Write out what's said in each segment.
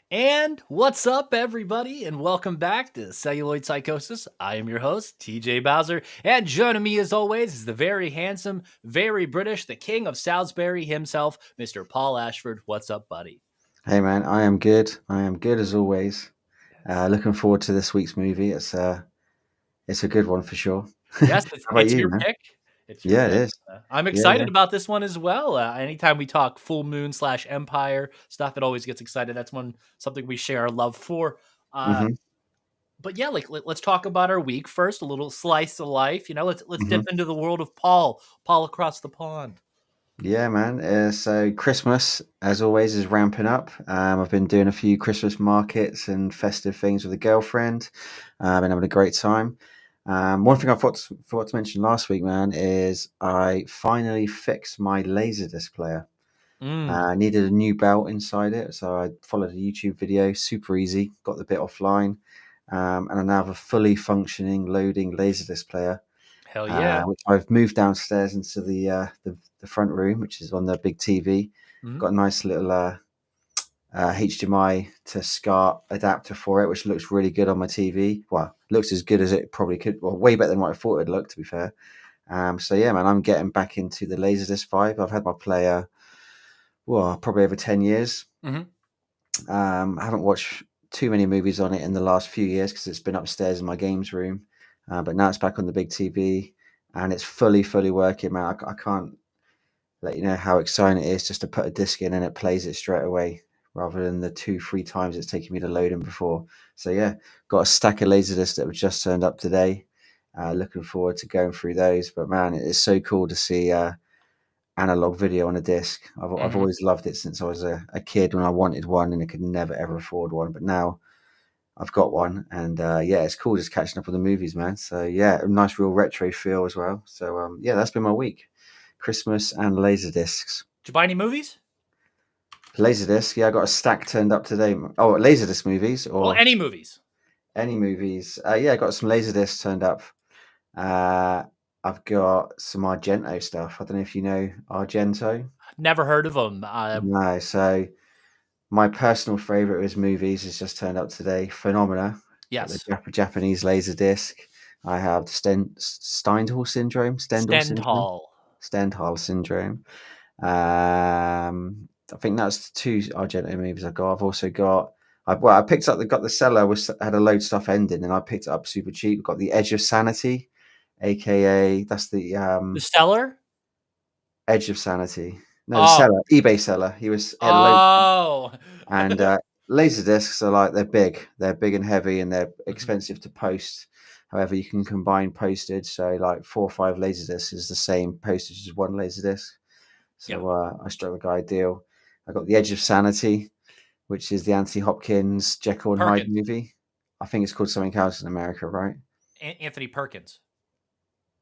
And what's up, everybody, and welcome back to Celluloid Psychosis. I am your host, TJ Bowser, and joining me as always is the very handsome, very British, the king of Salisbury himself, Mr. Paul Ashford. What's up, buddy? Hey man, I am good. I am good as always. Yes, Looking forward to this week's movie. It's a good one for sure. yes, How about it's you, your man? pick. It's your Yeah, it pick. is. I'm Yeah, yeah. excited about this one as well. Anytime we talk full moon / Empire stuff, it always gets excited. That's something we share our love for. Uh, hmm but yeah, let's talk about our week first. A little slice of life. Let's dip hmm into the world of Paul across the pond. Yeah, man. So Christmas, as always, is ramping up. I've been doing a few Christmas markets and festive things with a girlfriend. Been having a great time. One thing I forgot to mention last week, man, is I finally fixed my Laserdisc player. Mm, I needed a new belt inside it, so I followed a YouTube video. Super easy. Got the bit offline, and I now have a fully functioning loading Laserdisc player, hell yeah. which I've moved downstairs into the front room, which is on the big TV. Mhm. Got a nice little HDMI to SCART adapter for it, which looks really good on my TV. Well, looks as good as it probably could. Well, way better than what I thought it'd look, to be fair. So yeah, man, I'm getting back into the Laserdisc 5. I've had my player, well, probably over 10 years. Mhm. I haven't watched too many movies on it in the last few years because it's been upstairs in my games room. But now it's back on the big TV and it's fully working, man. I can't let you know how exciting it is just to put a disc in and it plays it straight away rather than the 2, 3 times it's taken me to load them before. So, yeah, got a stack of Laserdiscs that have just turned up today. Looking forward to going through those. But man, it is so cool to see analog video on a disc. I've Mhm. always loved it since I was a kid when I wanted one and I could never ever afford one. But now I've got one, and yeah, it's cool just catching up with the movies, man. So yeah, a nice real retro feel as well. So yeah, that's been my week: Christmas and laser discs. Did you buy any movies? Laserdisc, yeah, I got a stack turned up today. Oh, Laserdisc movies Well, or any movies. any movies? Yeah, I got some Laserdiscs turned up. Uh, I've got some Argento stuff. I don't know if you know Argento. Never heard of them. No, so my personal favorite of his movies has just turned up today. Phenomena. Got the Yes. Japanese laser disc. I have Stendhal syndrome. Stendhal. Stendhal syndrome. I think that's the two Argento movies I got. I've also got. I picked up. Got the seller was had a load of stuff ending, and I picked it up super cheap. Got the Edge of Sanity, aka that's the The Stellar? Edge of Sanity. No, the Oh. seller, eBay seller. He had a load. Oh. And laser discs are like they're big and heavy, and they're Mhm. expensive to post. However, you can combine postage, so like 4 or 5 laser discs is the same postage as one laser disc. Yeah. So I struck the guy a deal. I got the Edge of Sanity, which is the Anthony Hopkins Jekyll and Hyde Perkins. movie. I think it's called something else in America, right? Anthony Perkins.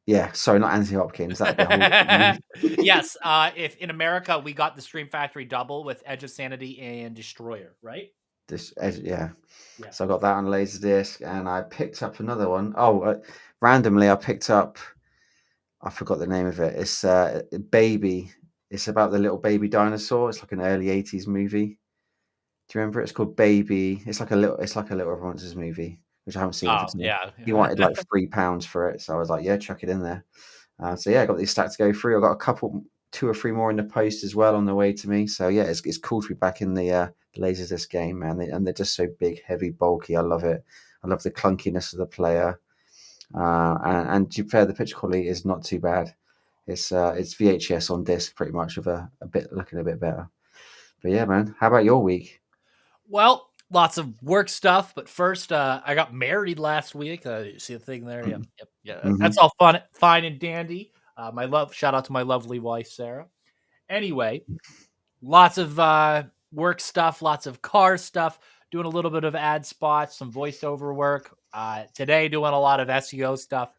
Yeah, sorry, not Anthony Hopkins. That'd be a whole different movie. Yes. If in America we got the Stream Factory double with Edge of Sanity and Destroyer, right? Yeah. Yeah. So I got that on Laserdisc, and I picked up another one. Oh, randomly, I picked up. I forgot the name of it. It's Baby. It's about the little baby dinosaur. It's like an early '80s movie. Do you remember it? It's called Baby. It's like a little Monsters movie, which I haven't seen for Oh, time. yeah. He wanted like £3 for it, so I was like, yeah, chuck it in there. So yeah, I got these stacks to go through. I got a couple, 2 or 3 more in the post as well on the way to me. So yeah, it's cool to be back in the Laserdisc game, man. And they're just so big, heavy, bulky. I love it. I love the clunkiness of the player. And to be fair, the picture quality is not too bad. It's VHS on disc pretty much with a bit looking a bit better. But yeah, man. How about your week? Well, lots of work stuff, but first, I got married last week. You see the thing there? Yep, yep, yeah. Mm-hmm. That's all fun, fine and dandy. Shout out to my lovely wife, Sarah. Anyway, lots of work stuff, lots of car stuff. Doing a little bit of ad spots, some voiceover work. Today, doing a lot of SEO stuff.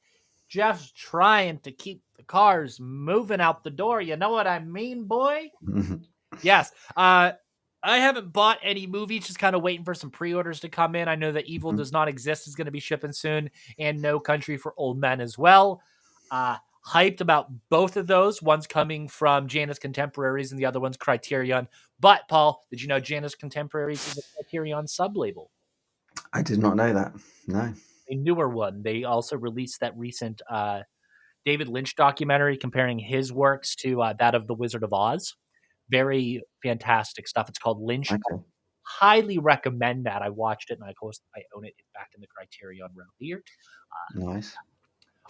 Jeff's trying to keep the cars moving out the door. You know what I mean, boy? Mm-hmm. Yes. I haven't bought any movies, just kind of waiting for some pre-orders to come in. I know that Evil Does Not Exist is going to be shipping soon, and No Country for Old Men as well. Uh, Hyped about both of those. One's coming from Janus Contemporaries and the other one's Criterion. But, Paul, did you know Janus Contemporaries is a Criterion sublabel? I did not know that. No. A newer one. They also released that recent David Lynch documentary comparing his works to that of The Wizard of Oz. Very fantastic stuff. It's called Lynch. Okay. Highly recommend that. I watched it, and of course I own it. It's back in the Criterion realm here. Nice.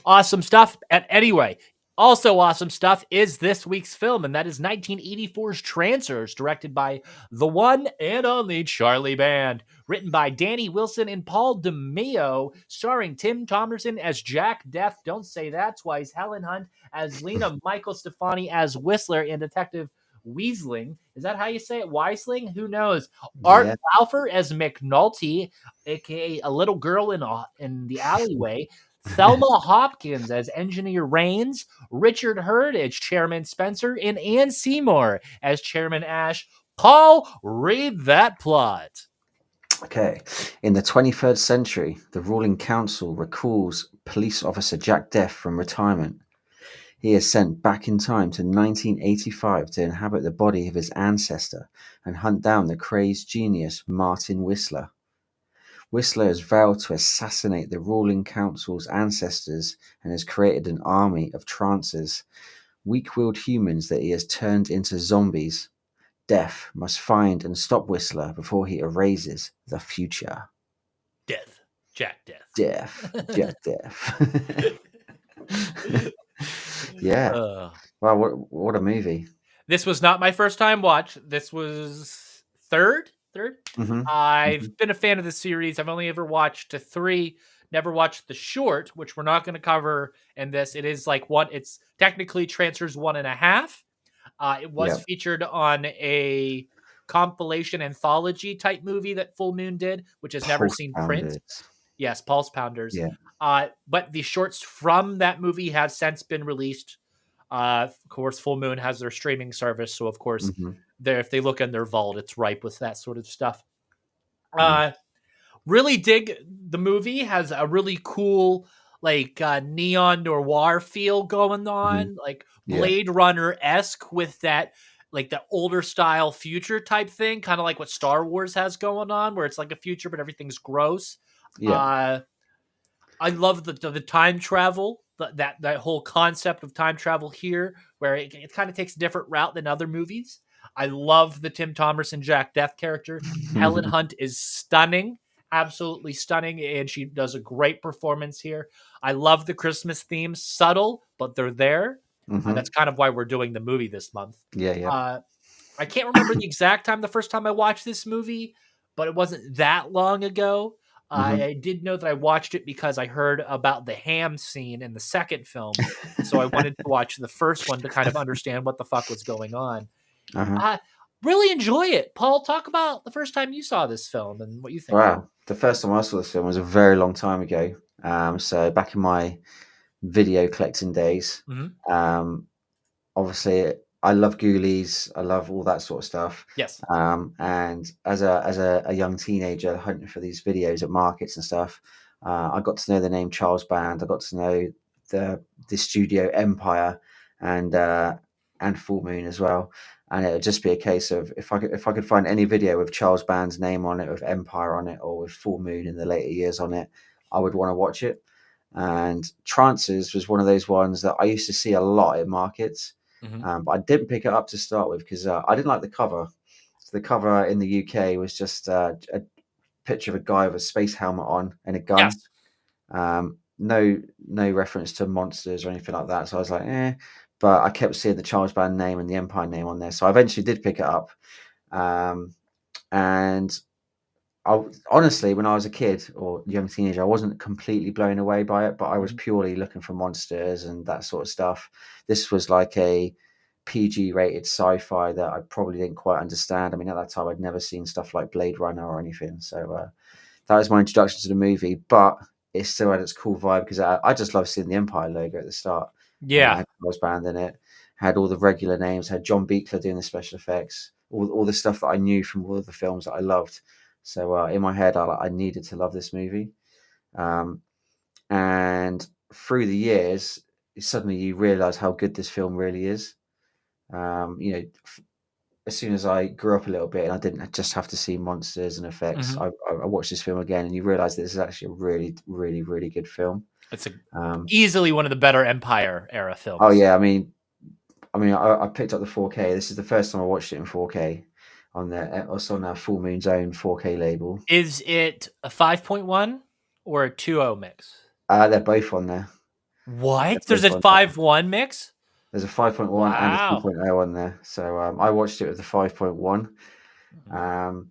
Awesome stuff. And anyway, also awesome stuff is this week's film, and that is 1984's Trancers, directed by the one and only Charlie Band, written by Danny Wilson and Paul DeMeo, starring Tim Thomerson as Jack Death. Don't say that twice. Helen Hunt as Lena, Michael Stefani as Whistler, and Detective Weasling. Is that how you say it? Weisling? Who knows? Art Yeah. Balfour as McNulty, aka a little girl in the alleyway. Thelma Hopkins as Engineer Rains, Richard Hurd as Chairman Spencer, and Ann Seymour as Chairman Ash. Paul, read that plot. Okay. In the 23rd century, the ruling council recalls police officer Jack Death from retirement. He is sent back in time to 1985 to inhabit the body of his ancestor and hunt down the crazed genius Martin Whistler. Whistler has vowed to assassinate the ruling council's ancestors and has created an army of Trancers, weak-willed humans that he has turned into zombies. Death must find and stop Whistler before he erases the future. Death. Jack Death. Death. Jack Death. Yeah. Wow, what a movie. This was not my first time watch. This was third. I've been a fan of the series. I've only ever watched 3. Never watched the short, which we're not going to cover in this. It is like one. It's technically Trancers 1.5. It was featured on a compilation anthology type movie that Full Moon did, which has never seen print. Yes, Pulse Pounders. Yeah. But the shorts from that movie have since been released. Of course, Full Moon has their streaming service, so of course, if they look in their vault, it's ripe with that sort of stuff. Really dig the movie. Has a really cool like neon noir feel going on, like Blade Runner-esque with that like the older style future type thing, kind of like what Star Wars has going on, where it's like a future but everything's gross. I love the time travel, that whole concept of time travel here, where it kind of takes a different route than other movies. I love the Tim Thomerson Jack Death character. Helen Hunt is stunning, absolutely stunning, and she does a great performance here. I love the Christmas themes, subtle, but they're there. That's kind of why we're doing the movie this month. I can't remember the exact time, the first time I watched this movie, but it wasn't that long ago. I did know that I watched it because I heard about the ham scene in the second film. So I wanted to watch the first one to kind of understand what the fuck was going on. Really enjoy it. Paul, talk about the first time you saw this film and what you think. Wow. The first time I saw this film was a very long time ago. So back in my video collecting days. Obviously, I love Ghoulies. I love all that sort of stuff. Yes. And as a young teenager hunting for these videos at markets and stuff, I got to know the name Charles Band. I got to know the studio Empire and Full Moon as well. And it would just be a case of if I could find any video with Charles Band's name on it, with Empire on it, or with Full Moon in the later years on it, I would want to watch it. And Trancers was one of those ones that I used to see a lot at markets. But I didn't pick it up to start with because I didn't like the cover. So the cover in the UK was just a picture of a guy with a space helmet on and a gun. Yes. No reference to monsters or anything like that. So I was like, eh. But I kept seeing the Charles Band name and the Empire name on there. So I eventually did pick it up. And honestly, when I was a kid or young teenager, I wasn't completely blown away by it, but I was purely looking for monsters and that sort of stuff. This was like a PG rated sci-fi that I probably didn't quite understand. I mean, at that time, I'd never seen stuff like Blade Runner or anything. So that was my introduction to the movie, but it still had its cool vibe because I just love seeing the Empire logo at the start. Yeah. Had Charles Band in it, had all the regular names, had John Beekler doing the special effects, all the stuff that I knew from all of the films that I loved. So in my head, I needed to love this movie. And through the years, suddenly you realize how good this film really is. You know, as soon as I grew up a little bit and I didn't just have to see monsters and effects, Mhm. I watched this film again, and you realize that this is actually a really, really, really good film. It's Um, easily one of the better Empire era oh films. yeah, I picked up the 4K. This is the first time I watched it in 4K on the it's on our Full Moon's own 4K label. Is it a 5.1 or a 2.0 mix? They're both on there. They're What? There's both a on there. 5.1 mix? There's a 5.1 and a Wow. 2.0 on there. So I watched it with the 5.1. Mhm. Um,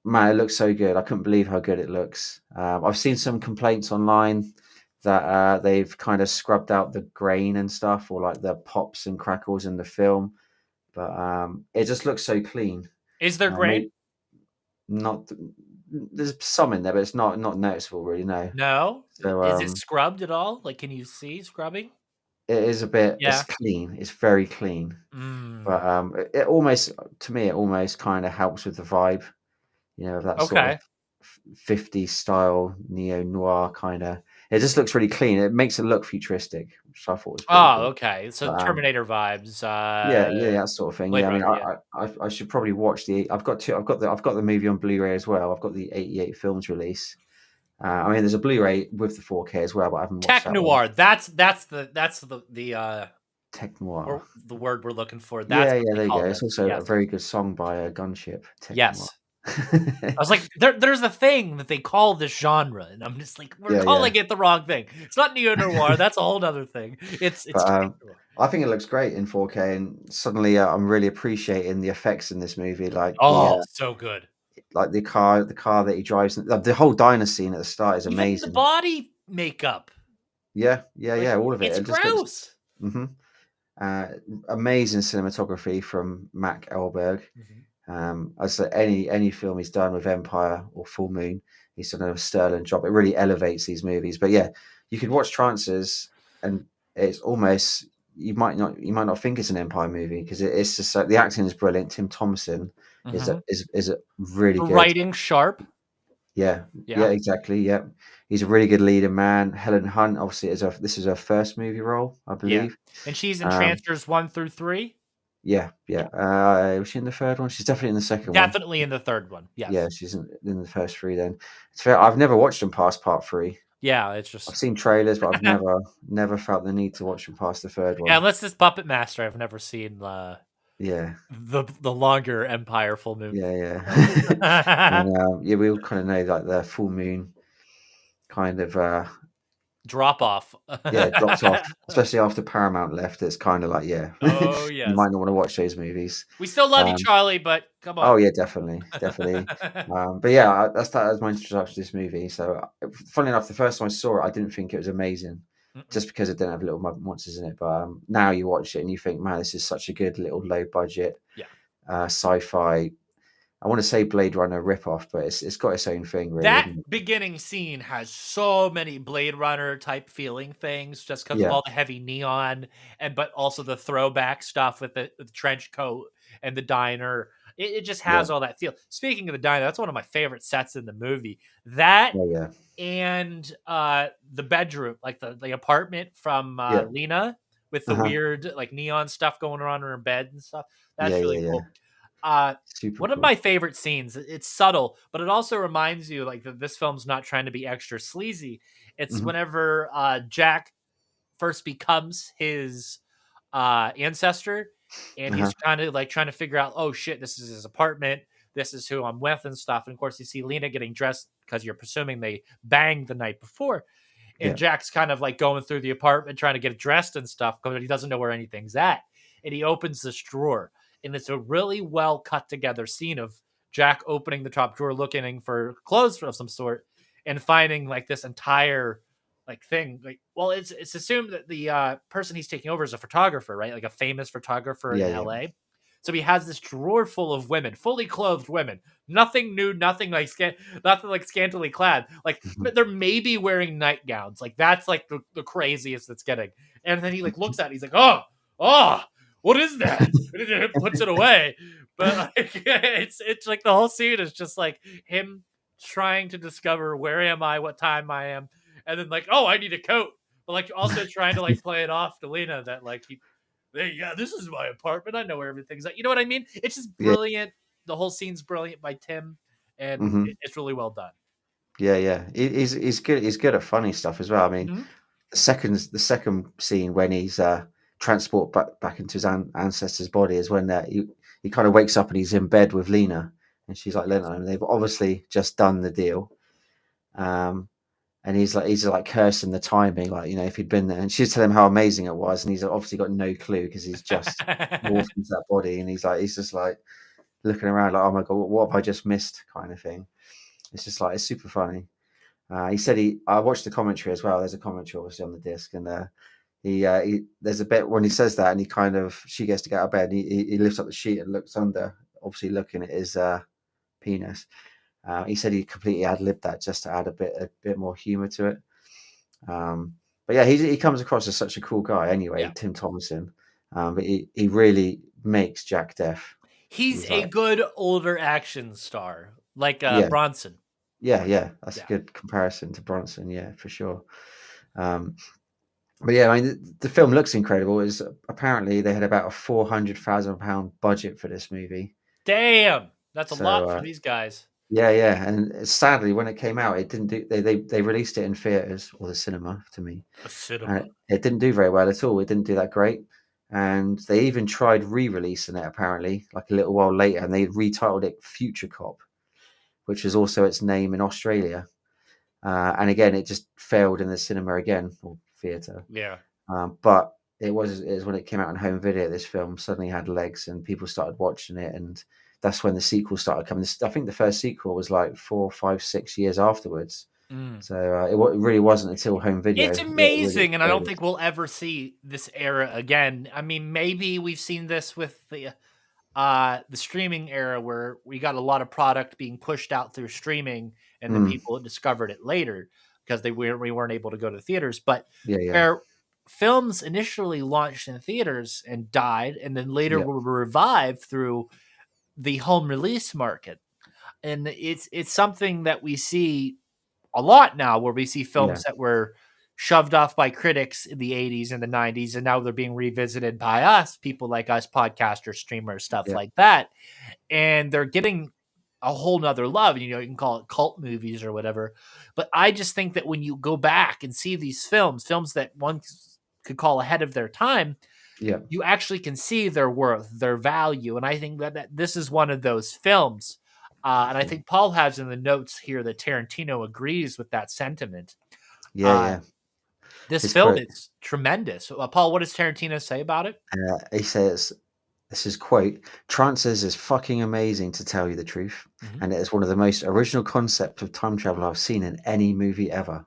Man, it looks so good. I couldn't believe how good it looks. I've seen some complaints online that they've kind of scrubbed out the grain and stuff, or like the pops and crackles in the film, but it just looks so clean. Is there grain? Maybe not. There's some in there, but it's not noticeable really. No. No. So Is it scrubbed at all? Like, can you see scrubbing? it is a bit. It's Yeah. clean. It's very clean, Mm. but it almost, to me, it almost kind of helps with the vibe. You know, of that sort of Okay. 50s style neo noir kind of. It just looks really clean. It makes it look futuristic, which I thought was pretty Oh, good. okay. So But Terminator vibes, yeah, yeah, that sort of thing. Blade Yeah, I mean, Runner, yeah. I should probably watch the. I've got two. I've got the movie on Blu-ray as well. I've got the '88 films release. I mean, there's a Blu-ray with the 4K as well, but I haven't watched Tech that one. noir. That's the Tech noir. or the word we're looking for. That's Yeah, what yeah, they there you call go. It's this. also a Yes. very good song by a gunship. Tech noir. Yes. I was like, there's a thing that they call this genre, and I'm just like, we're Yeah, yeah. calling it the wrong thing. It's not neo noir. That's a whole other thing. It's But tech noir. I think it looks great in 4K, and suddenly I'm really appreciating the effects in this movie, Oh, so good. like the car that he drives. The whole diner scene at the start is Even the amazing. body makeup, Yeah, yeah, like yeah, all of it. it's It just looks gross. hmm uh, amazing cinematography from Mac Elberg. Mhm. I'd say any film he's done with Empire or Full Moon, he's done a sterling job. It really elevates these movies. But yeah, you could watch Trancers, and it's almost you might not think it's an Empire movie because it's just the acting is brilliant. Tim Thompson Mhm. is a really The good. writing sharp. Yeah, yeah, Yeah, exactly. Yeah, he's a really good leading man. Helen Hunt, obviously, this is her first movie role, I yeah. believe. And she's in Um, Trancers 1 through 3. yeah, Yeah, yeah. Was she in the third one? She's definitely in the second one. definitely in the third one. Yeah, Yes. she's in the first three. Then it's fair. I've never watched them past part three. Yeah, it's I've just seen trailers, but I've never felt the need to watch them past the third yeah. one. Unless this Puppet Master, I've never seen Yeah, the longer Empire full moon. yeah, yeah. And yeah, we all kind of know like the full moon kind of Drop off. yeah, it dropped off, especially after Paramount left. It's kind of like, yeah, Oh you yes, might not want to watch those movies. we still love you, Um, Charlie, but come on. oh yeah, definitely, definitely. But yeah, that was my introduction to this movie. So, funny enough, the first time I saw it, I didn't think it was amazing, Mm-mm. just because it didn't have little monsters in it. But now you watch it and you think, man, this is such a good little low budget Yeah. sci-fi. I want to say Blade Runner ripoff, but it's got its own thing, really, That isn't it? beginning scene has so many Blade Runner type feeling things just because of Yeah, all the heavy neon and but also the throwback stuff with the trench coat and the diner. It just yeah, has all that feel. Speaking of the diner, that's one of my favorite sets in the movie. That oh yeah, and the bedroom, like the apartment from yeah, Lena with the uh-huh. weird like neon stuff going around in her bed and stuff. Yeah, That's yeah, really yeah. cool. Uh, Super one of cool. my favorite scenes. It's subtle, but it also reminds you like that this film's not trying to be extra sleazy. It's Hmm. whenever Jack first becomes his ancestor, and Uh-huh. he's kind of like trying to figure out, oh shit, this is his apartment. This is who I'm with and stuff. And of course, you see Lena getting dressed because you're presuming they banged the night before. And Yeah, Jack's kind of like going through the apartment trying to get dressed and stuff because he doesn't know where anything's at. And he opens this drawer, and it's a really well cut together scene of Jack opening the top drawer, looking for clothes of some sort, and finding like this entire like thing. Like, well, it's assumed that the person he's taking over is a photographer, right? Like a famous photographer in yeah, yeah. L.A. So he has this drawer full of women, fully clothed women, nothing new, nothing like scantily clad. Like Mhm. they're maybe wearing nightgowns. Like that's like the craziest it's getting. And then he like looks at it, he's like, oh, what is that? And he puts it away. But like it's like the whole scene is just like him trying to discover where am I, what time I am, and then like, oh, I need a coat. but like also trying to like play it off to Lena that like hey, yeah, this is my apartment. I know where everything's at. You know what I mean? It's just Yeah. brilliant. The whole scene's brilliant by Tim, and Hmm. it's really well done. Yeah, yeah. He's good. He's good at funny stuff as well. I mean, Mhm. the second scene when he's transport back into his ancestor's body is when he kind of wakes up and he's in bed with Lena, and she's like, Lena, and they've obviously just done the deal. Um, and he's like cursing the timing, like, if he'd been there, and she's telling him how amazing it was, and he's obviously got no clue because he's just morphed into that body, and he's just like looking around like, oh my god, what have I just missed, kind of thing. It's just like, it's super funny. He said I watched the commentary as well. There's a commentary obviously on the disc, and there's a bit when he says that, and she gets to get out of bed, and he lifts up the sheet and looks under, obviously looking at his penis. He said he completely ad-libbed that just to add a bit more humor to it. But yeah, he comes across as such a cool guy anyway, Yeah. Tim Thomerson. But he really makes Jack Deaf. He's He's a like, good older action star, like yeah, Bronson. yeah, yeah. That's a Yeah. good comparison to Bronson, yeah, for sure. Um, but yeah, I mean, the film looks incredible. Is apparently they had about a £400,000 budget for this movie. Damn, that's a So lot for these guys. yeah, yeah, and sadly, when it came out, it didn't do. They released it in theaters or the cinema to me, A and cinema. it didn't do very well at all. It didn't do that great, and they even tried re-releasing it apparently, like a little while later, and they retitled it Future Cop, which is also its name in Australia. And again, it just failed in the cinema again or theater. Yeah. But it was when it came out on home video. This film suddenly had legs, and people started watching it, and that's when the sequel started coming. I think the first sequel was like 4, 5, 6 years afterwards. Mm. So it really wasn't until home video It's that it really amazing, and I don't exploded. think we'll ever see this era again. I mean, maybe we've seen this with the streaming era where we got a lot of product being pushed out through streaming, and then Mm, people discovered it later because we weren't able to go to theaters. But yeah, yeah, where films initially launched in theaters and died, and then later yeah, were revived through the home release market, and it's something that we see a lot now, where we see yeah, films that were shoved off by critics in the 80s and the 90s, and now they're being revisited by us, people like us, podcasters, streamers, stuff yeah, like that. And they're getting a whole nother love. You can call it cult movies or whatever. But I just think that when you go back and see these films that one could call ahead of their time, yeah, you actually can see their worth, their value. And I think that this is one of those films. And I definitely. think Paul has in the notes here that Tarantino agrees with that sentiment. Yeah, Uh, yeah. this It's film great. is tremendous. Paul, what does Tarantino say about it? He says, this is quote, Trancers is fucking amazing to tell you the truth, Mhm. and it is one of the most original concepts of time travel I've seen in any movie ever.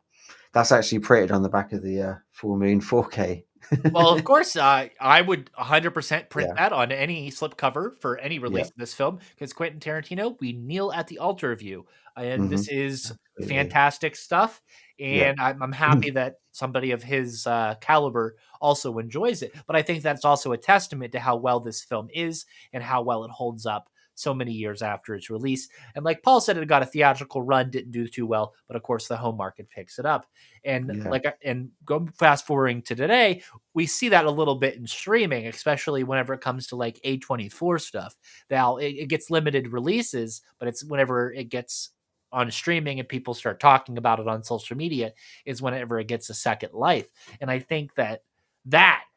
That's actually printed on the back of the Full Moon 4K. Well, of course, I would 100% print Yeah, that on any slipcover for any yeah, release of this film because Quentin Tarantino, we kneel at the altar of you. And hmm, this is absolutely. fantastic stuff. Yeah, And I'm happy that somebody of his caliber also enjoys it. But I think that's also a testament to how well this film is and how well it holds up so many years after its release. And like Paul said, it got a theatrical run, didn't do too well, but of course the home market picks it up. And yeah, go fast forwarding to today, we see that a little bit in streaming, especially whenever it comes to like A24 stuff. Now it gets limited releases, but it's whenever it gets on streaming and people start talking about it on social media is whenever it gets a second life. And I think that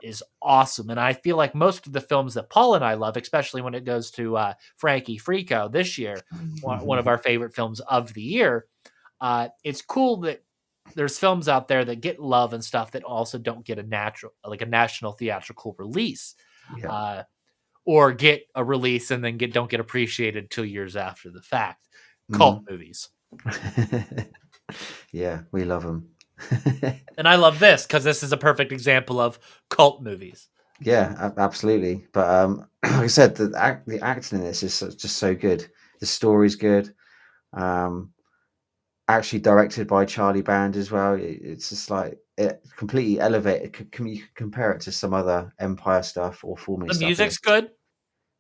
is awesome. And I feel like most of the films that Paul and I love, especially when it goes to Frankie Frico this year, one of our favorite films of the year, it's cool that there's films out there that get love and stuff that also don't get a national theatrical release, yeah. uh, or get a release and then don't get appreciated 2 years after the fact. Cult Hmm. movies, Yeah, we love them. and I love this because this is a perfect example of cult movies. Yeah, absolutely. But like I said, the acting in this is just so good. The story's good. Um, actually directed by Charlie Band as well. It's just like it completely elevated. You can compare it to some other Empire stuff or Full The stuff, and music's it's good.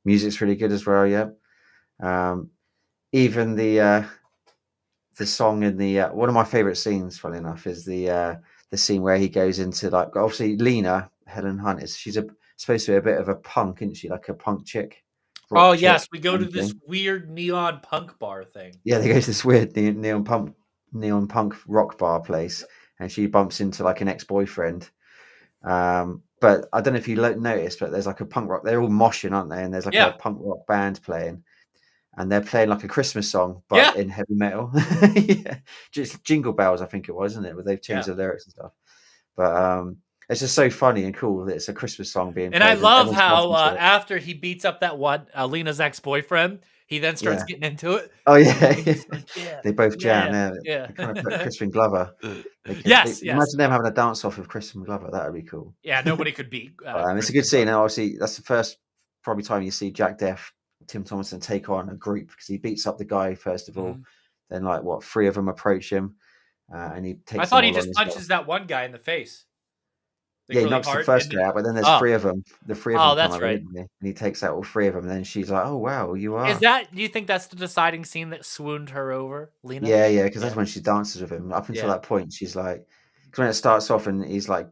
music's really good as well. Yeah. Um, even the song in the one of my favorite scenes, funny enough, is the scene where he goes into like obviously Lena Helen Hunt is supposed to be a bit of a punk, isn't she? Like a punk chick, Oh rock chick, yes, we go to kind of this thing. weird neon punk bar thing. Yeah, they go to this weird neon punk rock bar place, and she bumps into like an ex boyfriend. But I don't know if you noticed, but there's like a punk rock. They're all moshing, aren't they? And there's like a Yeah, punk rock band playing, and they're playing like a Christmas song, but yeah, in heavy metal. Yeah, just Jingle Bells, I think it was, isn't it? Where they've yeah. changed the lyrics and stuff. But it's just so funny and cool that it's a Christmas song being And I played and love everyone's how dancing to it. after he beats up that one Lena's ex boyfriend, he then starts Yeah. getting into it, Oh yeah, and yeah. he's like, "Yeah, They both jam. yeah, Yeah, yeah." they kind of put Crispin Glover. Yes, yes, Imagine them having a dance off with Crispin Glover. That would be cool. yeah. Nobody could beat It's a good Crispin scene, and Glover. obviously that's the first probably time you see Jack Def, Tim Thomerson take on a group because he beats up the guy first of all. Mhm. Then like what, three of them approach him, and he I takes them thought he all on just as well. punches that one guy in the face, like Yeah, he really knocks the hard, first and guy out, but then there's oh, three of them. The three of oh, them come that's over, right. didn't they? And he takes out all three of them. And then she's like, "Oh wow, you Is are." that? Do you think that's the deciding scene that swooned her over, Lena? Yeah, yeah, because that's Yeah, when she dances with him. Up until yeah, that point, she's like, because when it starts off and he's like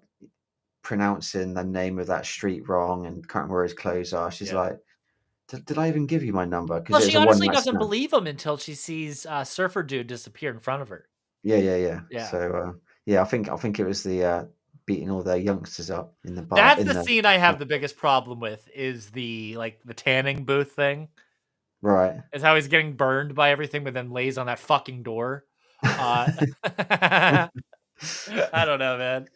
pronouncing the name of that street wrong and can't remember where his clothes are, she's yeah. like, did I even give you my number? Because Well, it was she a one honestly night doesn't stand. believe him until she sees Surfer Dude disappear in front of her. Yeah, yeah, yeah. Yeah. So yeah, I think it was the beating all their youngsters up in the bar That's in the the scene I have the biggest problem with is the like the tanning booth thing. right. Is how he's getting burned by everything, but then lays on that fucking door. Uh, I don't know, man.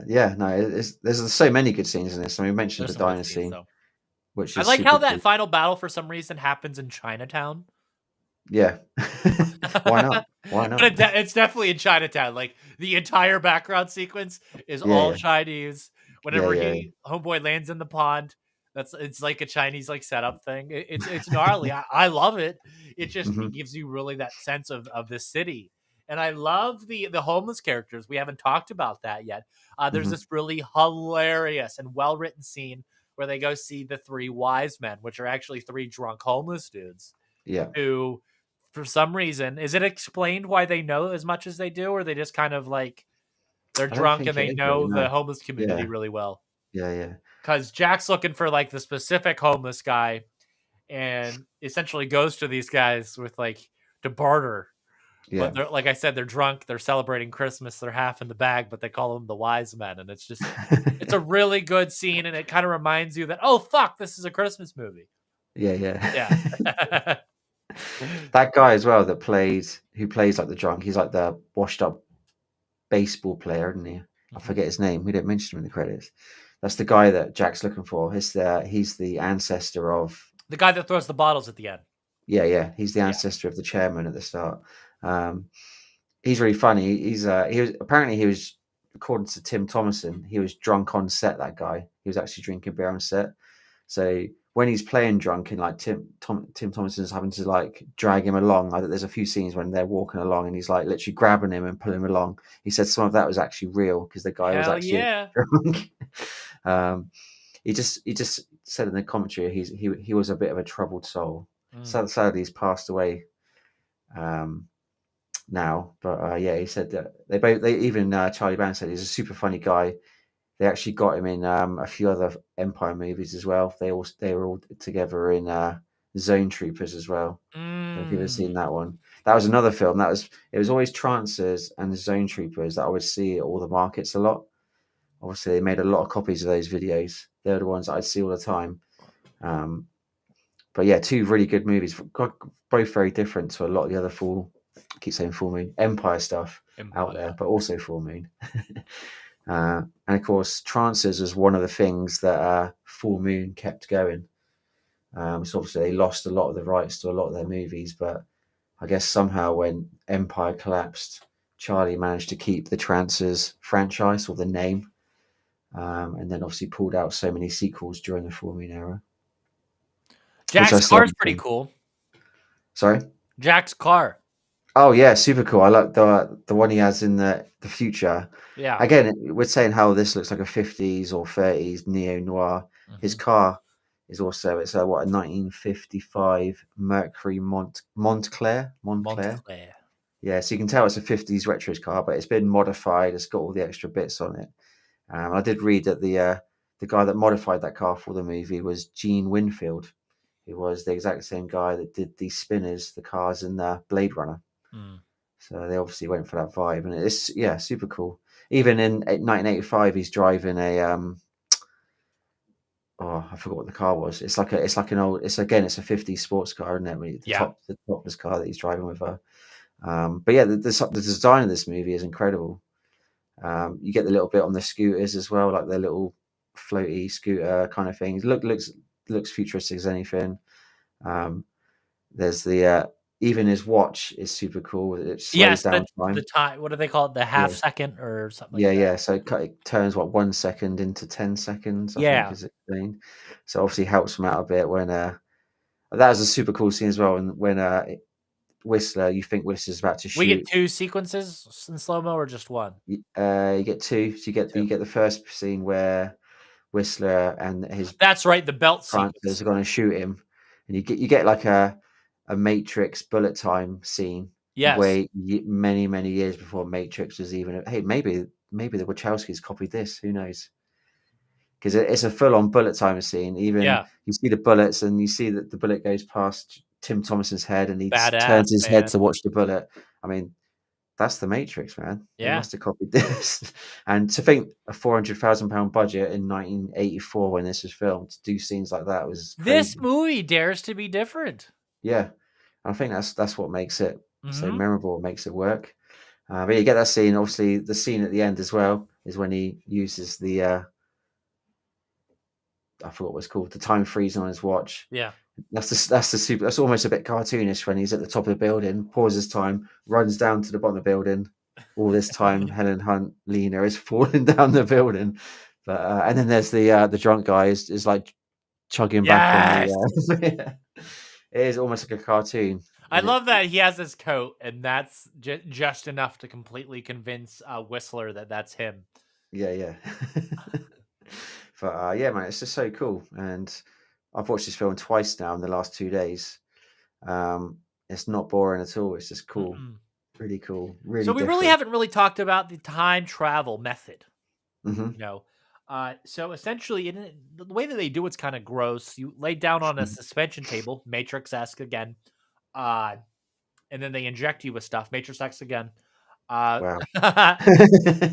Yeah, no, there's so many good scenes in this. I mean, we mentioned There's the some good diner scenes scene, though. which I is like super how that good. final battle for some reason happens in Chinatown. Yeah, why not? Why But not? it's definitely in Chinatown. Like the entire background sequence is Yeah, all yeah, Chinese. yeah, Whenever yeah, homeboy lands in the pond, it's like a Chinese like setup thing. It's gnarly. I love it. hmm It gives you really that sense of this city. And I love the homeless characters. We haven't talked about that yet. There's hmm this really hilarious and well written scene where they go see the three wise men, which are actually three drunk homeless dudes yeah. who for some reason, is it explained why they know as much as they do, or they just kind of like they're I don't drunk and think it they is really. know No. the homeless community Yeah, really well? yeah, yeah, Because Jack's looking for like the specific homeless guy and essentially goes to these guys with like to barter. yeah. But they're like I said, they're drunk, they're celebrating Christmas, they're half in the bag, but they call them the wise men. And it's a really good scene, and it kind of reminds you that, oh fuck, this is a Christmas movie. Yeah, yeah. Yeah. That guy as well who plays like the drunk. He's like the washed up baseball player, isn't he? I Mhm. forget his name. We didn't mention him in the credits. That's the guy that Jack's looking for. He's the ancestor of. The guy that throws the bottles at the end. Yeah, yeah. He's the Yeah. ancestor of the chairman at the start. Um, he's really funny. He was according to Tim Thomerson, he was drunk on set. That guy, he was actually drinking beer on set. So when he's playing drunk and like Tim Thomerson's having to like drag him along, there's a few scenes when they're walking along and he's like literally grabbing him and pulling him along. He said some of that was actually real because the guy was Hell actually yeah. drunk. um, he just said in the commentary he was a bit of a troubled soul. Mm. Sadly, he's passed away um, now, but yeah, he said that Charlie Band said he's a super funny guy. They actually got him in a few other Empire movies as well. They were all together in Zone Troopers as well. Don't know if you've ever seen Mm. that one. That was another film. It was always Trancers and Zone Troopers that I would see at all the markets a lot. Obviously, they made a lot of copies of those videos. They're the ones that I'd see all the time. Um, but yeah, two really good movies, both very different to a lot of the other I keep saying Full Moon Empire stuff out there, Empire. but also Full Moon. And of course, Trancers was one of the things that Full Moon kept going. So obviously they lost a lot of the rights to a lot of their movies, but I guess somehow when Empire collapsed, Charlie managed to keep the Trancers franchise or the name, and then obviously pulled out so many sequels during the Full Moon era, which I Jack's still car's haven't pretty seen. cool. Sorry. Jack's car. Oh yeah, super cool. I like the one he has in the future. Yeah. Again, we're saying how this looks like a 50s or 30s neo noir. His Mhm. car is also it's a 1955 Mercury Montclair. Montclair. Yeah, so you can tell it's a 50s retro car, but it's been modified. It's got all the extra bits on it. I did read that the guy that modified that car for the movie was Gene Winfield, who was the exact same guy that did the spinners, the cars in Blade Runner. Mm. So they obviously went for that vibe, and it's super cool. Even in 1985, he's driving a I forgot what the car was. It's like an old. It's a 50s sports car, isn't it? Really, Yeah. the topless car that he's driving with her. But yeah, the design of this movie is incredible. You get the little bit on the scooters as well, like the little floaty scooter kind of things. Looks futuristic as anything. Um, there's the even his watch is super cool. It slows Yes, down the time. time. What do they call it? The Yeah, half second or something like yeah, that. yeah. So it turns 1 second into 10 seconds, I think, Yeah. is explained. So obviously helps him out a bit when that was a super cool scene as well. And when Whistler, you think Whistler's about to We get shoot. 2 sequences in slow-mo or just 1? You get two. So 2. you get the first scene where Whistler and his That's right, the belt Trancers sequence. are going to shoot him, and you get like a Matrix bullet time scene Yes. way many years before Matrix was even. Hey, maybe the Wachowskis copied this. Who knows? Because it's a full on bullet time scene. Even Yeah. you see the bullets, and you see that the bullet goes past Tim Thomas's head, and he Badass, turns his head man. to watch the bullet. I mean, that's the Matrix, man. They Yeah. must have copied this. And to think a £400,000 budget in 1984 when this was filmed to do scenes like that was This crazy. movie dares to be different. Yeah, I think that's what makes it so Mhm. memorable, makes it work. But you get that scene. Obviously, the scene at the end as well is when he uses the I forgot what it's called, the time freeze on his watch. Yeah. That's the super. That's almost a bit cartoonish when he's at the top of the building, pauses time, runs down to the bottom of the building. All this time, Helen Hunt, Lena is falling down the building. But and then there's the drunk guy is like chugging back on Yes! the. It is almost like a cartoon, I and love that he has this coat, and that's just enough to completely convince, Whistler that that's him. yeah. But yeah, man, it's just so cool, and I've watched this film twice now in the last 2 days. It's not boring at all. It's just cool, Mm-mm. really cool, So really we really different. haven't really talked about the time travel method, Hmm. you know? So essentially, the way that they do it's kinda gross. You lay down on a suspension table, Matrix-esque again, uh, and then they inject you with stuff, Matrix-esque again. Uh, Wow.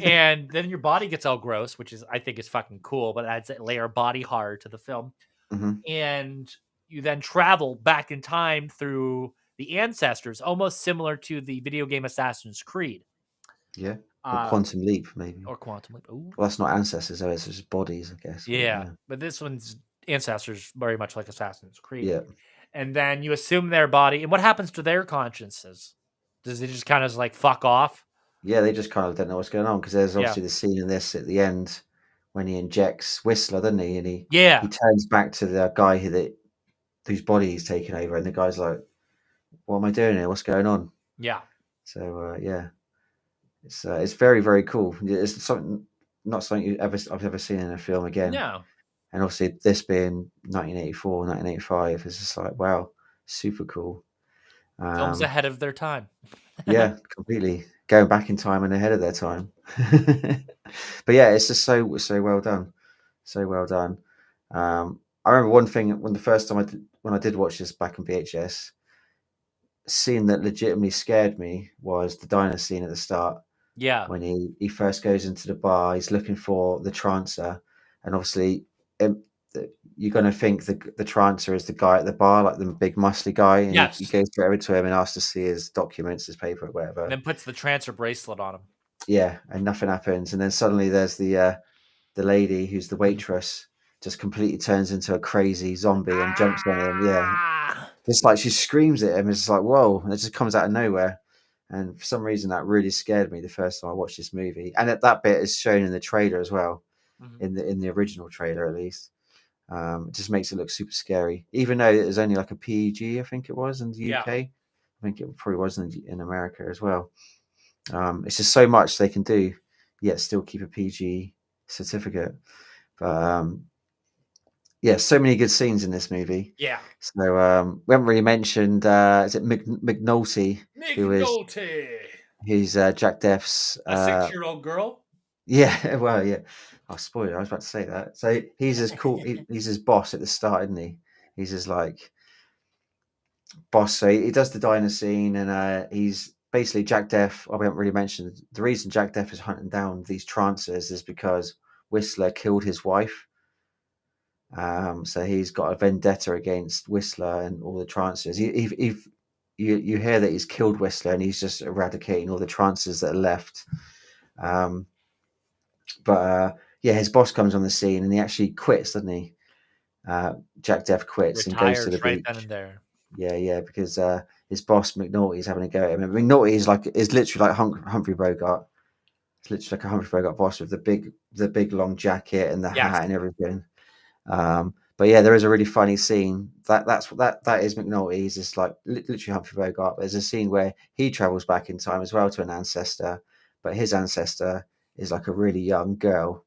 and then your body gets all gross, which is I think is fucking cool, but adds a layer of body horror to the film. Hmm. And you then travel back in time through the ancestors, almost similar to the video game Assassin's Creed, Yeah. Or uh, Quantum Leap, maybe. or Quantum Leap. Ooh, Well, that's not ancestors, though. It's just bodies, I guess. But yeah, yeah. but this one's ancestors very much like Assassin's Creed. Yeah. And then you assume their body, and what happens to their consciences? Does it just kind of like fuck off? Yeah, they just kind of don't know what's going on because there's Yeah, obviously the scene in this at the end when he injects Whistler, doesn't he? And he yeah, turns back to the guy whose body he's taken over, and the guy's like, "What am I doing here? What's going on?" yeah. So yeah, it's very very cool. It's something not something I've ever seen in a film again. No, And obviously, this being 1984, 1985, is just like wow, super cool. films Um, ahead of their time. yeah, completely going back in time and ahead of their time. But yeah, it's just so well done, so well done. I remember one thing when the first time when I did watch this back in VHS, scene that legitimately scared me was the diner scene at the start Yeah. when he first goes into the bar. He's looking for the trancer, and obviously, um, you're going to think the trancer is the guy at the bar, like the big muscly guy, and he Yes. goes straight over to him and asks to see his documents, his paper, And whatever. then puts the transfer bracelet on him. Yeah, and nothing happens, and then suddenly there's the lady who's the Mhm. waitress just completely turns into a crazy zombie and jumps on him. Yeah, Ah! just like she screams at him. It's just like whoa, and it just comes out of nowhere. And for some reason, that really scared me the first time I watched this movie. And that bit is shown in the trailer as well, Mhm. in the original trailer at least. It just makes it look super scary, even though it was only like a PG, I think it was in the Yeah. UK. I think it probably was in America as well. It's just so much they can do, yet still keep a PG certificate. But yeah, so many good scenes in this movie. Yeah. So we haven't really mentioned is it McNulty, who is McNulty. who's Jack Deff's A 6-year-old girl. yeah, well, yeah. Oh, spoiler! I was about to say that. So he's his cool. He's his boss at the start, isn't he? He's his like boss. So he does the diner scene, and he's basically Jack Deff. I haven't really mentioned the reason Jack Deff is hunting down these Trancers is because Whistler killed his wife. So he's got a vendetta against Whistler and all the Trancers. You hear that he's killed Whistler, and he's just eradicating all the Trancers that are left. Um, but yeah, his boss comes on the scene, and he actually quits, doesn't he? Jack Deff quits and goes to the Retires right then beach. and there. Yeah, because his boss McNulty is having a go at him. And McNulty is literally like Humphrey Bogart. It's literally like a Humphrey Bogart boss with the big long jacket and the Yes. hat and everything. But yeah, there is a really funny scene. That is McNulty. He's just like literally Humphrey Bogart. But there's a scene where he travels back in time as well to an ancestor, but his ancestor is like a really young girl.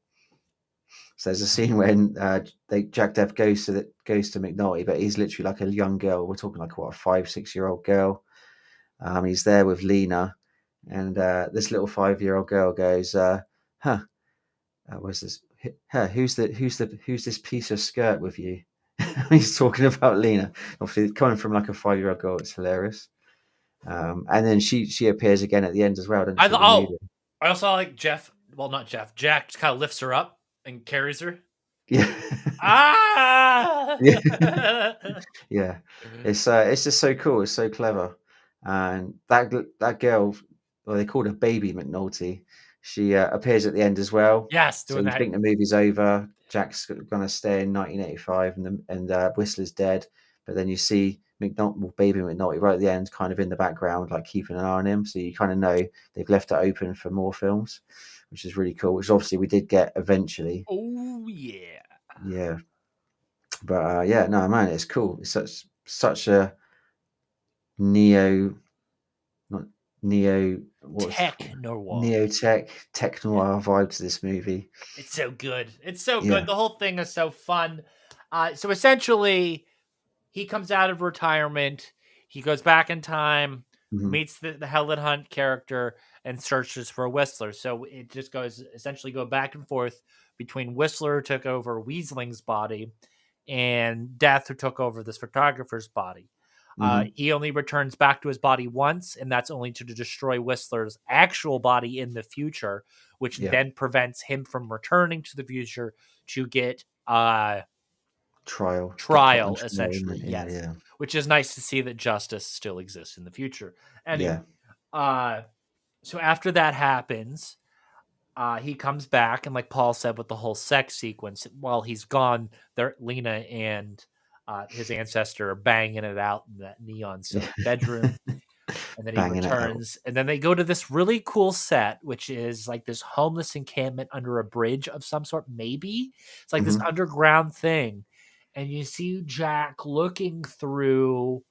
So there's a scene when Jack Depp goes to McNulty, but he's literally like a young girl. We're talking like what, a 5-6-year-old girl. He's there with Lena, and this little 5-year-old girl goes, what's this? Who's this piece of skirt with you? He's talking about Lena. Obviously, coming from like a 5-year-old girl, it's hilarious. And then she appears again at the end as well, doesn't she? I also like Jeff. Well, not Jeff. Jack just kind of lifts her up and carries her. Yeah. Ah. Yeah. It's just so cool. It's so clever. And that girl, well, they called her Baby McNulty. She appears at the end as well. Yes, So doing you that. think the movie's over. Jack's going to stay in 1985, and Whistler's dead. But then you see Baby McNulty right at the end, kind of in the background, like keeping an eye on him. So you kind of know they've left it open for more films, which is really cool. Which obviously we did get eventually. Oh yeah. Yeah. But yeah, no, man, it's cool. It's such a neo, not neo, what's Tech noir. neo tech noir vibe to this movie. It's so good. It's so Yeah. good. The whole thing is so fun. So essentially, he comes out of retirement. He goes back in time, Mhm. meets the Helen Hunt character, and searches for Whistler. So it just goes essentially go back and forth between Whistler, who took over Weasling's body, and Death, who took over this photographer's body. Mhm. He only returns back to his body once, and that's only to destroy Whistler's actual body in the future, which Yeah. then prevents him from returning to the future to get Trial, essentially. Yes. Yeah. Which is nice to see that justice still exists in the future. Anyway, so after that happens, he comes back, and like Paul said, with the whole sex sequence, while he's gone, Lena and his ancestor are banging it out in that neon silk bedroom. And then he Banging it out. returns, and then they go to this really cool set, which is like this homeless encampment under a bridge of some sort. Maybe it's like this Mhm. underground thing, and you see Jack looking through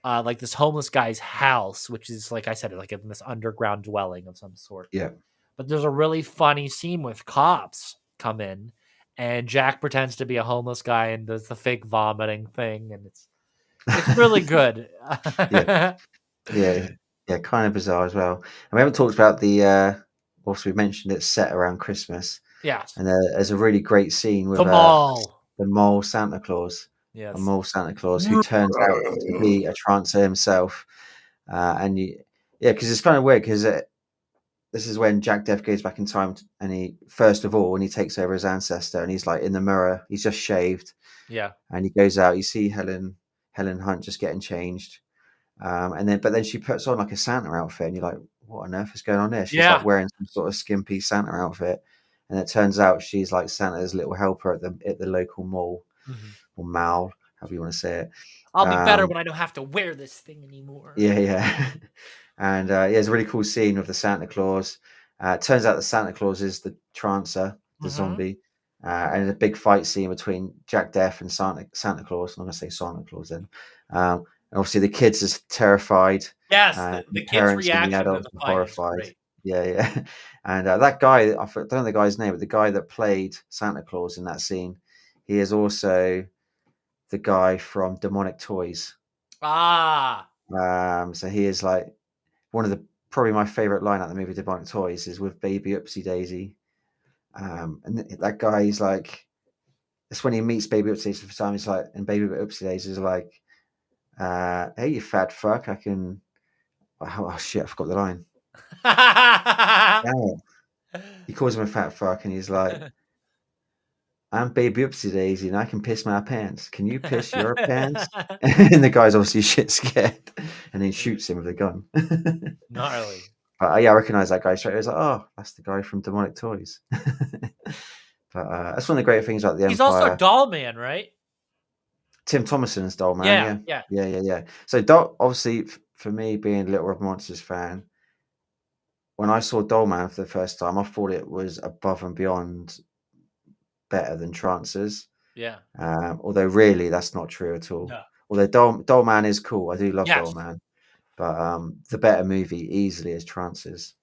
like this homeless guy's house, which is, like I said, like in this underground dwelling of some sort. Yeah. But there's a really funny scene with cops come in, and Jack pretends to be a homeless guy and does the fake vomiting thing, and it's really good. Yeah. Yeah, kind of bizarre as well. And we haven't talked about the also we mentioned it's set around Christmas. Yes. And there's a really great scene with The mall. the mole Santa Claus. Yes. A mole Santa Claus who turns out to be a trancer himself. Because it's kind of weird because this is when Jack Depp goes back in time and he first of all when he takes over his ancestor and he's like in the mirror, he's just shaved. Yeah. And he goes out, you see Helen Hunt just getting changed. But then she puts on like a Santa outfit and you're like, what on earth is going on there? She's like wearing some sort of skimpy Santa outfit. And it turns out she's like Santa's little helper at the local mall or mall, however you want to say it. I'll be better when I don't have to wear this thing anymore. Yeah. And it's a really cool scene with the Santa Claus. It turns out the Santa Claus is the Trancer, the zombie. And a big fight scene between Jack Depp and Santa Claus. I'm going to say Santa Claus then. And obviously the kids are terrified. Yes, the kids' parents and reaction the to adults the are fight horrified. is great. Yeah. And that guy, I don't know the guy's name, but the guy that played Santa Claus in that scene, he is also the guy from Demonic Toys. Ah. So he is like one of the probably my favorite line out of the movie Demonic Toys is with Baby Oopsie Daisy. And that guy is like, it's when he meets Baby Oopsie Daisy for the first time. He's like, and Baby Oopsie Daisy is like, "Hey, you fat fuck! I can." Oh shit! I forgot the line. Yeah. He calls him a fat fuck, and he's like, "I'm Baby Oopsie Daisy, and I can piss my pants. Can you piss your pants?" And the guy's obviously shit scared, and then shoots him with a gun. Gnarly. But yeah, I recognize that guy straight away. I was like, "Oh, that's the guy from Demonic Toys." But that's one of the great things about the He's also Empire. Doll Man, right? Tim Thomason's Doll Man, Yeah, yeah. yeah. Yeah. So Doll, obviously, for me being a Little Rob Monsters fan, when I saw Doll Man for the first time, I thought it was above and beyond better than Trancers. Yeah. Although really, that's not true at all. No. Although Doll Man is cool, I do love Doll Yes. Man, but the better movie easily is Trancers.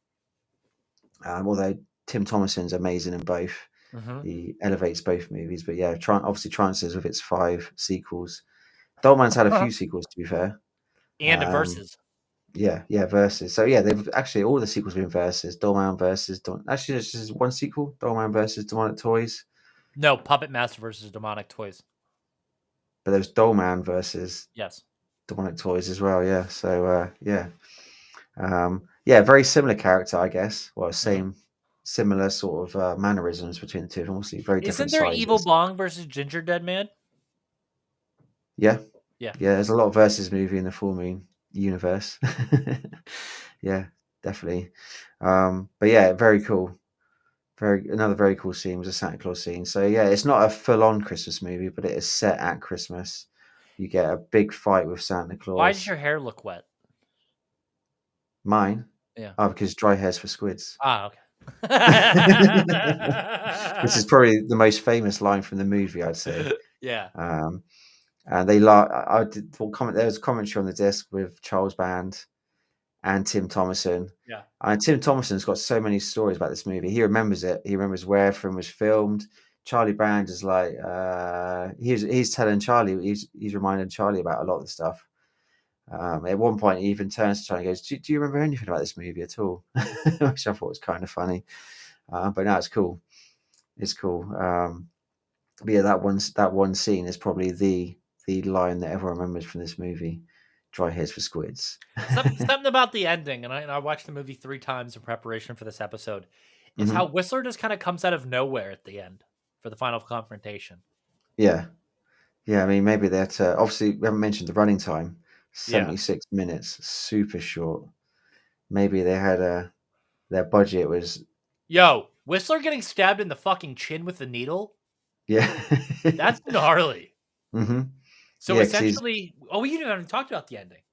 Although Tim Thomason's amazing in both. Mm-hmm. He elevates both movies, but yeah, obviously Trancers with its 5 sequels. Doll Man's had a few sequels, to be fair. And a versus. Yeah, versus. So yeah, they've actually all the sequels have been versus. Dollman versus actually there's just one sequel, Dollman versus Demonic Toys. No, Puppet Master versus Demonic Toys. But there's Dollman versus Yes. Demonic Toys as well, yeah. So yeah, very similar character, I guess. Well, similar sort of mannerisms between the two, and obviously very different Isn't there sizes. Evil Bong versus Ginger Dead Man? Yeah. Yeah. Yeah, there's a lot of versus movie in the Full Moon universe. Yeah, definitely. But yeah, very cool. Another very cool scene was a Santa Claus scene. So yeah, it's not a full-on Christmas movie, but it is set at Christmas. You get a big fight with Santa Claus. Why does your hair look wet? Mine? Yeah. Oh, because dry hair's for squids. Ah, okay. This is probably the most famous line from the movie, I'd say. Yeah. And they I did comment. There was commentary on the disc with Charles Band and Tim Thomason. Yeah. And Tim Thomason's got so many stories about this movie. He remembers it. He remembers where everything was filmed. Charlie Band is like he's telling Charlie, he's reminding Charlie about a lot of the stuff. At one point, he even turns to Charlie and goes, "Do you remember anything about this movie at all?" Which I thought was kind of funny. But no, it's cool. It's cool. But yeah, that one scene is probably the line that everyone remembers from this movie. Dry hairs for squids. Something about the ending, and I watched the movie 3 times in preparation for this episode. It's how Whistler just kind of comes out of nowhere at the end for the final confrontation. Yeah. I mean, maybe that. Obviously, we haven't mentioned the running time. 76 minutes, super short. Maybe they had their budget was. Yo, Whistler getting stabbed in the fucking chin with a needle. Yeah. That's gnarly. Mm-hmm. So Yeah, essentially, we didn't even talk about the ending.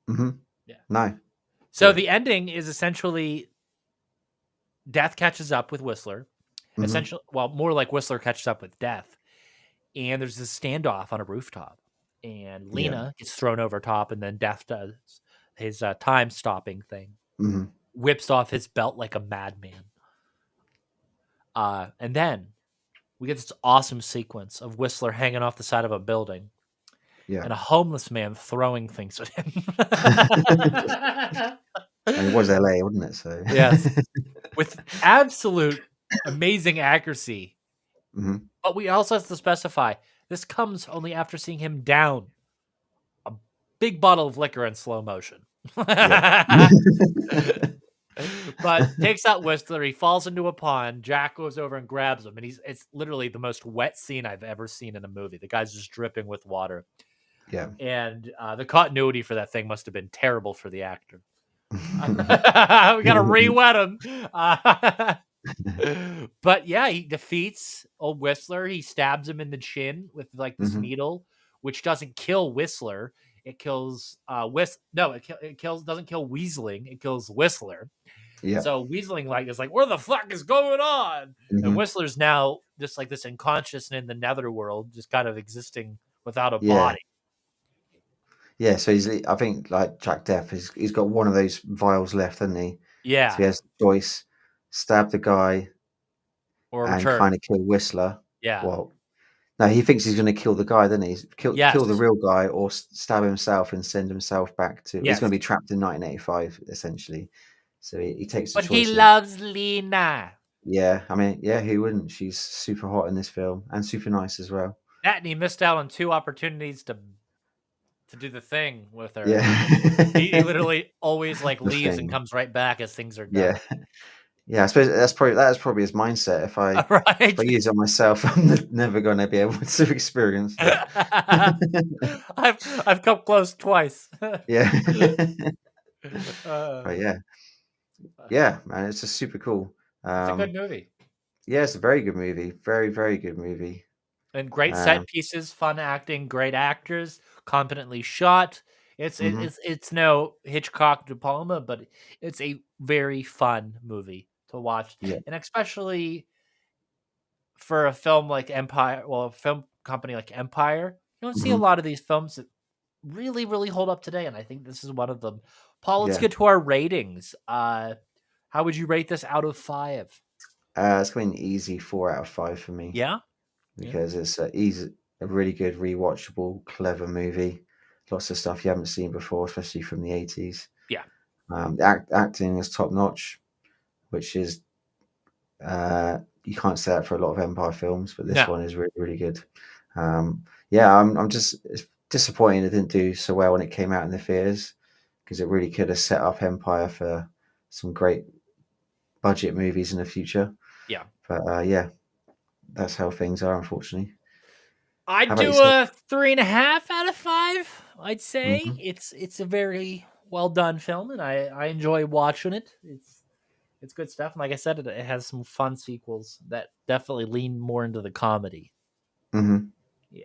Mm-hmm. Yeah. No. So the ending is essentially Death catches up with Whistler. Mm-hmm. Essentially, well, more like Whistler catches up with Death. And there's this standoff on a rooftop. And Lena gets thrown over top, and then Death does his time-stopping thing. Mm-hmm. Whips off his belt like a madman. And then we get this awesome sequence of Whistler hanging off the side of a building. Yeah. And a homeless man throwing things at him. And it was LA, wasn't it? So yes. With absolute amazing accuracy. Mm-hmm. But we also have to specify, this comes only after seeing him down a big bottle of liquor in slow motion. But takes out Whistler. He falls into a pond. Jack goes over and grabs him. And it's literally the most wet scene I've ever seen in a movie. The guy's just dripping with water. Yeah. And the continuity for that thing must have been terrible for the actor. We got to re-wet him. But yeah, he defeats old Whistler. He stabs him in the chin with like this needle, which doesn't kill Whistler. It kills it doesn't kill Weaseling. It kills Whistler. Yeah. So Weaseling is like, where the fuck is going on? And Whistler's now just like this unconscious and in the netherworld, just kind of existing without a body. Yeah, so I think like Jack Death, he's got one of those vials left, hasn't he? Yeah. So he has the choice: stab the guy or and kind of kill Whistler. Yeah. Well, No, he thinks he's going to kill the guy, doesn't he? Kill the Yes. real guy, or stab himself and send himself back to. He's Yes. going to be trapped in 1985, essentially. So he takes the But he choice of. loves Lena. Yeah, I mean, yeah, who wouldn't? She's super hot in this film and super nice as well. That and he missed out on 2 opportunities to do the thing with her. Yeah, He literally always, like, the leaves and thing. comes right back as things are Yeah, done. yeah. I suppose that's probably his mindset. If I Right? use it on myself, I'm never going to be able to experience that. I've come close twice. Yeah, Uh, but yeah, man, it's just super cool. it's a good Um, movie. yeah, it's a very good movie. Very, very good movie. And great Um, set pieces, fun acting, great actors, competently shot. mhm, It's no Hitchcock De Palma, but it's a very fun movie to watch, yeah, and especially for a film like Empire, well, a film company like Empire, you don't see a mhm, lot of these films that really, really hold up today, and I think this is one of them. Paul, let's yeah. get to our ratings. How would you rate this out of 5? It's going to be an easy 4 out of 5 for me Yeah, yeah, because it's a really good, rewatchable, clever movie. Lots of stuff you haven't seen before, especially from the 80s. yeah, The acting is top notch, which is you can't say that for a lot of Empire films, but this no, one is really, really good. Yeah, I'm just it's disappointed it didn't do so well when it came out in the theaters because it really could have set up Empire for some great budget movies in the future. yeah. But yeah, that's how things are, unfortunately. How I'd about do yourself? a 3.5 out of 5. I'd say Hmm. it's a very well done film, and I enjoy watching it. It's good stuff, and like I said, it has some fun sequels that definitely lean more into the comedy. Hmm. Yeah.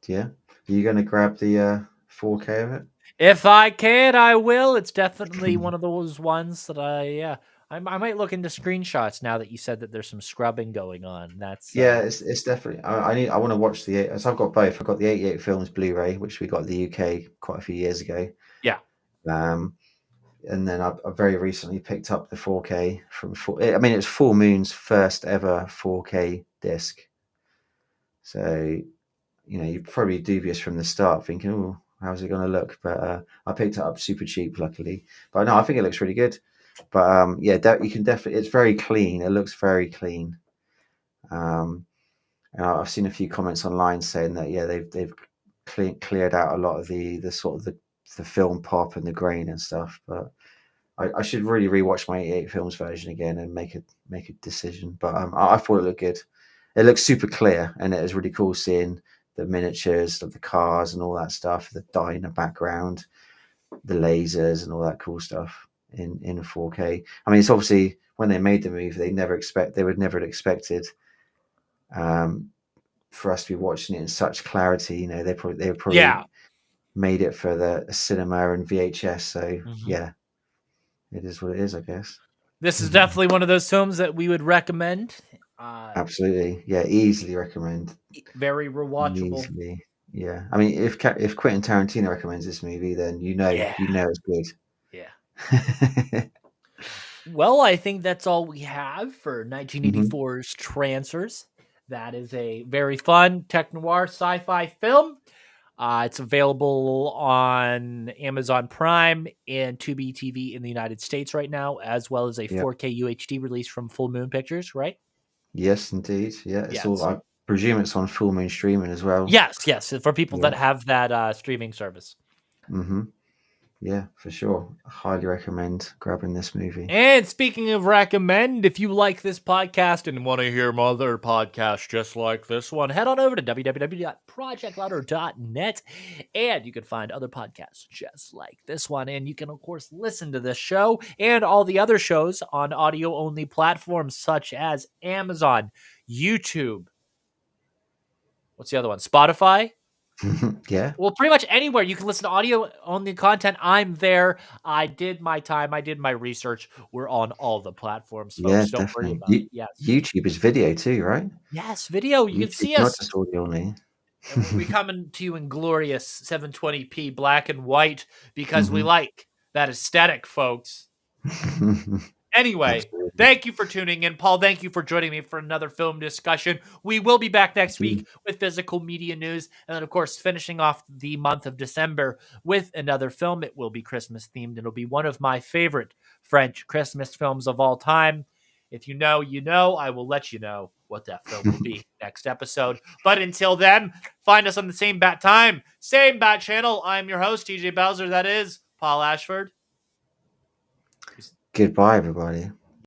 Yeah. Are you going to grab the 4K of it? If I can, I will. It's definitely one of those ones that I might look into screenshots now that you said that there's some scrubbing going on. That's Yeah, it's definitely. I want to watch so I've got both. I've got the 88 films Blu-ray, which we got in the UK quite a few years ago. yeah, Um, and then I very recently picked up the 4K from. I mean, it's Full Moon's first ever 4K disc. So you're probably dubious from the start, thinking, "Oh, how's it going to look?" But I picked it up super cheap, luckily. But no, I think it looks really good. But yeah, you can definitely. It's very clean. It looks very clean. Um, and I've seen a few comments online saying that yeah, they've cleared out a lot of the sort of the film pop and the grain and stuff. But I should really rewatch my 88 films version again and make a decision. But I thought it looked good. It looks super clear, and it was really cool seeing the miniatures of the cars and all that stuff, the diner background, the lasers, and all that cool stuff in 4K. I mean, it's obviously when they made the movie, they would never have expected um, for us to be watching it in such clarity. They yeah. probably made it for the cinema and VHS. So Mhm. yeah, it is what it is, I guess. This is definitely one of those films that we would recommend. Uh, Absolutely, yeah, easily recommend. Very rewatchable. Easily, yeah. I mean, if Quentin Tarantino recommends this movie, then Yeah, it's yeah. good. Well, I think that's all we have for Hmm. 1984's Trancers. That is a very fun tech noir sci-fi film. It's available on Amazon Prime and Tubi TV in the United States right now, as well as a Yeah. 4K UHD release from Full Moon Pictures, right? Yes, indeed. Yeah, it's all. Yes. I presume it's on Full Moon streaming as well. Yes, yes, for people Yeah. that have that streaming service. Hmm. Yeah, for sure. I highly recommend grabbing this movie. And speaking of recommend, if you like this podcast and want to hear other podcasts just like this one, head on over to www.projectlouder.net and you can find other podcasts just like this one. And you can, of course, listen to this show and all the other shows on audio only platforms such as Amazon, YouTube. What's the other one? Spotify? Yeah. Well, pretty much anywhere you can listen to audio only content. I'm there. I did my time. I did my research. We're on all the platforms, Yeah, folks. Don't worry definitely. about it. Yes. YouTube is video too, right? Yes, video. You can YouTube, see not us. just audio only. And we coming to you in glorious 720p black and white because we Hmm. like that aesthetic, folks. Anyway, Absolutely. Thank you for tuning in, Paul. Thank you for joining me for another film discussion. We will be back next week with physical media news. And then, of course, finishing off the month of December with another film. It will be Christmas themed. It'll be one of my favorite French Christmas films of all time. If you know, you know. I will let you know what that film will be next episode. But until then, find us on the same bat time, same bat channel. I'm your host, TJ Bowser. That is Paul Ashford. Goodbye, everybody.